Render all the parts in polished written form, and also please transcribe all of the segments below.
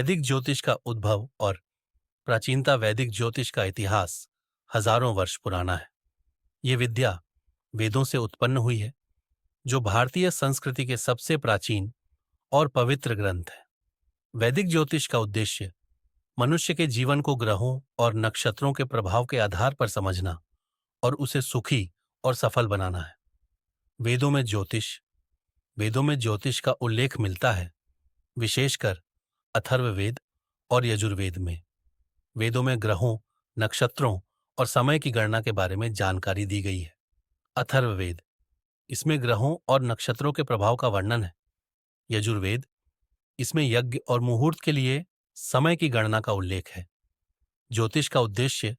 वैदिक ज्योतिष का उद्भव और प्राचीनता। वैदिक ज्योतिष का इतिहास हजारों वर्ष पुराना है। ये विद्या वेदों से उत्पन्न हुई है, जो भारतीय संस्कृति के सबसे प्राचीन और पवित्र ग्रंथ है। वैदिक ज्योतिष का उद्देश्य मनुष्य के जीवन को ग्रहों और नक्षत्रों के प्रभाव के आधार पर समझना और उसे सुखी और सफल बनाना है। वेदों में ज्योतिष का उल्लेख मिलता है, विशेषकर अथर्ववेद और यजुर्वेद में। वेदों में ग्रहों, नक्षत्रों और समय की गणना के बारे में जानकारी दी गई है। अथर्ववेद, इसमें ग्रहों और नक्षत्रों के प्रभाव का वर्णन है। यजुर्वेद, इसमें यज्ञ और मुहूर्त के लिए समय की गणना का उल्लेख है। ज्योतिष का उद्देश्य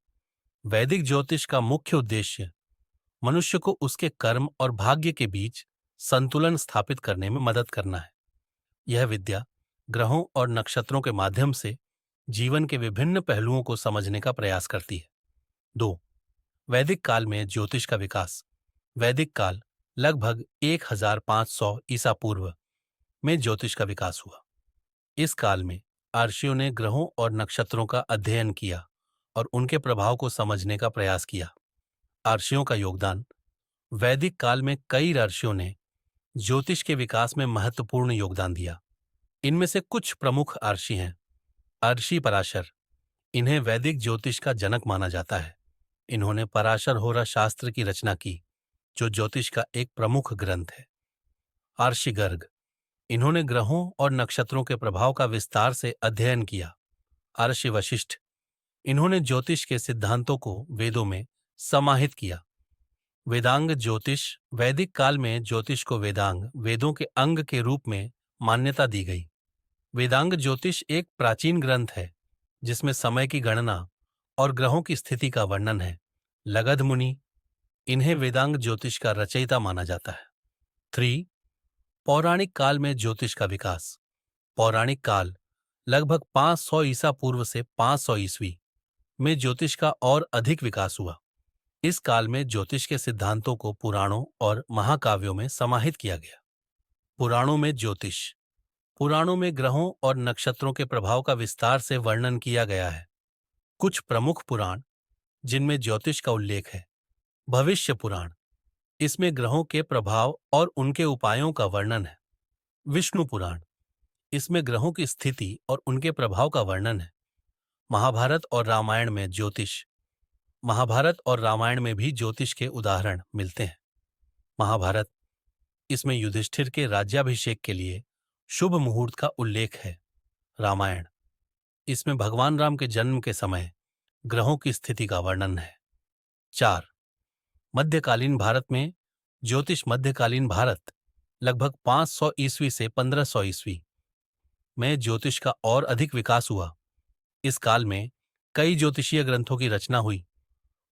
वैदिक ज्योतिष का मुख्य उद्देश्य मनुष्य को उसके कर्म और भाग्य के बीच संतुलन स्थापित करने में मदद करना है। यह विद्या ग्रहों और नक्षत्रों के माध्यम से जीवन के विभिन्न पहलुओं को समझने का प्रयास करती है। 2. वैदिक काल में ज्योतिष का विकास। वैदिक काल लगभग 1500 ईसा पूर्व में ज्योतिष का विकास हुआ। इस काल में अर्षियों ने ग्रहों और नक्षत्रों का अध्ययन किया और उनके प्रभाव को समझने का प्रयास किया। अर्षियों का योगदान। वैदिक काल में कई ऋषियों ने ज्योतिष के विकास में महत्वपूर्ण योगदान दिया। इनमें से कुछ प्रमुख अर्षि हैं। अर्षि पराशर, इन्हें वैदिक ज्योतिष का जनक माना जाता है। इन्होंने पराशर होरा शास्त्र की रचना की, जो ज्योतिष का एक प्रमुख ग्रंथ है। अर्षि गर्ग, इन्होंने ग्रहों और नक्षत्रों के प्रभाव का विस्तार से अध्ययन किया। अर्षि वशिष्ठ, इन्होंने ज्योतिष के सिद्धांतों को वेदों में समाहित किया। वेदांग ज्योतिष। वैदिक काल में ज्योतिष को वेदों के अंग के रूप में मान्यता दी गई। वेदांग ज्योतिष एक प्राचीन ग्रंथ है, जिसमें समय की गणना और ग्रहों की स्थिति का वर्णन है। लगध मुनि, इन्हें वेदांग ज्योतिष का रचयिता माना जाता है। 3. पौराणिक काल में ज्योतिष का विकास। पौराणिक काल लगभग 500 ईसा पूर्व से 500 ईस्वी में ज्योतिष का और अधिक विकास हुआ। इस काल में ज्योतिष के सिद्धांतों को पुराणों और महाकाव्यों में समाहित किया गया। पुराणों में ज्योतिष। पुराणों में ग्रहों और नक्षत्रों के प्रभाव का विस्तार से वर्णन किया गया है। कुछ प्रमुख पुराण जिनमें ज्योतिष का उल्लेख है। भविष्य पुराण, इसमें ग्रहों के प्रभाव और उनके उपायों का वर्णन है। विष्णु पुराण, इसमें ग्रहों की स्थिति और उनके प्रभाव का वर्णन है। महाभारत और रामायण में ज्योतिष। महाभारत और रामायण में भी ज्योतिष के उदाहरण मिलते हैं। महाभारत, इसमें युधिष्ठिर के राज्याभिषेक के लिए शुभ मुहूर्त का उल्लेख है। रामायण, इसमें भगवान राम के जन्म के समय ग्रहों की स्थिति का वर्णन है। 4. मध्यकालीन भारत में ज्योतिष। मध्यकालीन भारत लगभग 500 ईस्वी से 1500 ईस्वी में ज्योतिष का और अधिक विकास हुआ। इस काल में कई ज्योतिषीय ग्रंथों की रचना हुई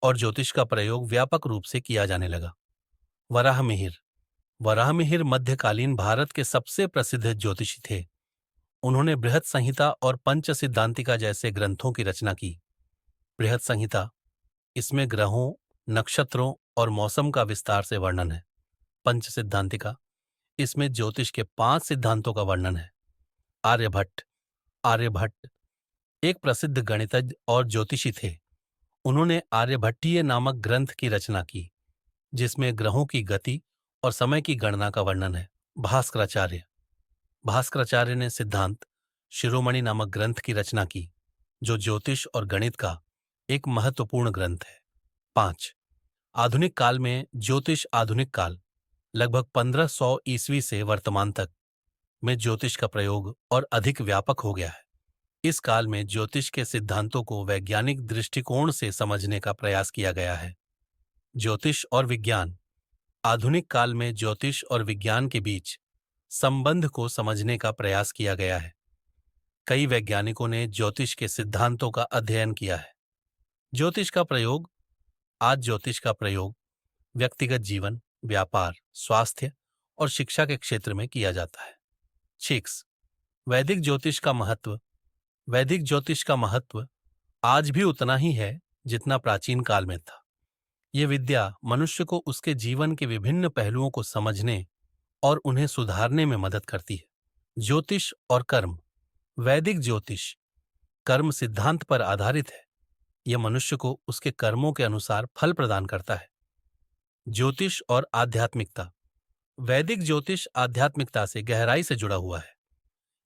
और ज्योतिष का प्रयोग व्यापक रूप से किया जाने लगा। वराहमिहिर। वराहमिहिर मध्यकालीन भारत के सबसे प्रसिद्ध ज्योतिषी थे। उन्होंने बृहत संहिता और पंच सिद्धांतिका जैसे ग्रंथों की रचना की। बृहत संहिता, इसमें ग्रहों, नक्षत्रों और मौसम का विस्तार से वर्णन है। पंच सिद्धांतिका, इसमें ज्योतिष के 5 सिद्धांतों का वर्णन है। आर्यभट्ट। आर्यभट्ट एक प्रसिद्ध गणितज्ञ और ज्योतिषी थे। उन्होंने आर्यभट्टीय नामक ग्रंथ की रचना की, जिसमें ग्रहों की गति और समय की गणना का वर्णन है। भास्कराचार्य। भास्कराचार्य ने सिद्धांत शिरोमणि नामक ग्रंथ की रचना की, जो ज्योतिष और गणित का एक महत्वपूर्ण ग्रंथ है। 5. आधुनिक काल में ज्योतिष। आधुनिक काल लगभग 1500 ईस्वी से वर्तमान तक में ज्योतिष का प्रयोग और अधिक व्यापक हो गया है। इस काल में ज्योतिष के सिद्धांतों को वैज्ञानिक दृष्टिकोण से समझने का प्रयास किया गया है। ज्योतिष और विज्ञान। आधुनिक काल में ज्योतिष और विज्ञान के बीच संबंध को समझने का प्रयास किया गया है। कई वैज्ञानिकों ने ज्योतिष के सिद्धांतों का अध्ययन किया है। ज्योतिष का प्रयोग। आज ज्योतिष का प्रयोग व्यक्तिगत जीवन, व्यापार, स्वास्थ्य और शिक्षा के क्षेत्र में किया जाता है। 6. वैदिक ज्योतिष का महत्व। वैदिक ज्योतिष का महत्व आज भी उतना ही है जितना प्राचीन काल में था। ये विद्या मनुष्य को उसके जीवन के विभिन्न पहलुओं को समझने और उन्हें सुधारने में मदद करती है। ज्योतिष और कर्म। वैदिक ज्योतिष कर्म सिद्धांत पर आधारित है। यह मनुष्य को उसके कर्मों के अनुसार फल प्रदान करता है। ज्योतिष और आध्यात्मिकता। वैदिक ज्योतिष आध्यात्मिकता से गहराई से जुड़ा हुआ है।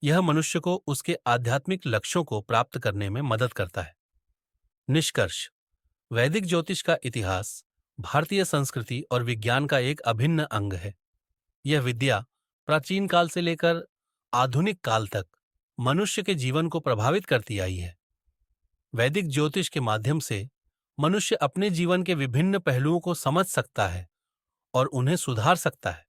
यह मनुष्य को उसके आध्यात्मिक लक्ष्यों को प्राप्त करने में मदद करता है। निष्कर्ष। वैदिक ज्योतिष का इतिहास भारतीय संस्कृति और विज्ञान का एक अभिन्न अंग है। यह विद्या प्राचीन काल से लेकर आधुनिक काल तक मनुष्य के जीवन को प्रभावित करती आई है। वैदिक ज्योतिष के माध्यम से मनुष्य अपने जीवन के विभिन्न पहलुओं को समझ सकता है और उन्हें सुधार सकता है।